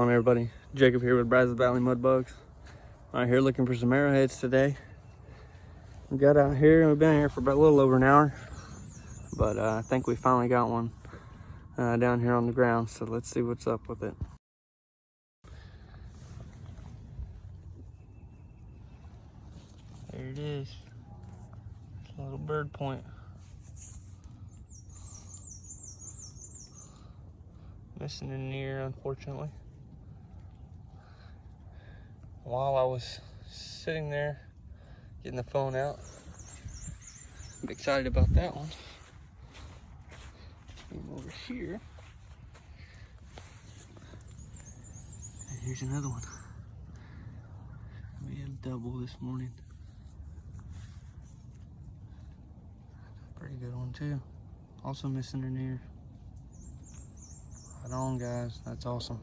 On everybody, Jacob here with Brazos Valley Mudbugs. Out here looking for some arrowheads today. We got out here and we've been here for about a little over an hour, but I think we finally got one down here on the ground. So let's see what's up with it. There it is. It's a little bird point. Missing an ear, unfortunately. While I was sitting there getting the phone out, I'm excited about that one. Came over here. And here's another one. We had double this morning. Pretty good one too. Also missing an ear. Right on, guys. That's awesome.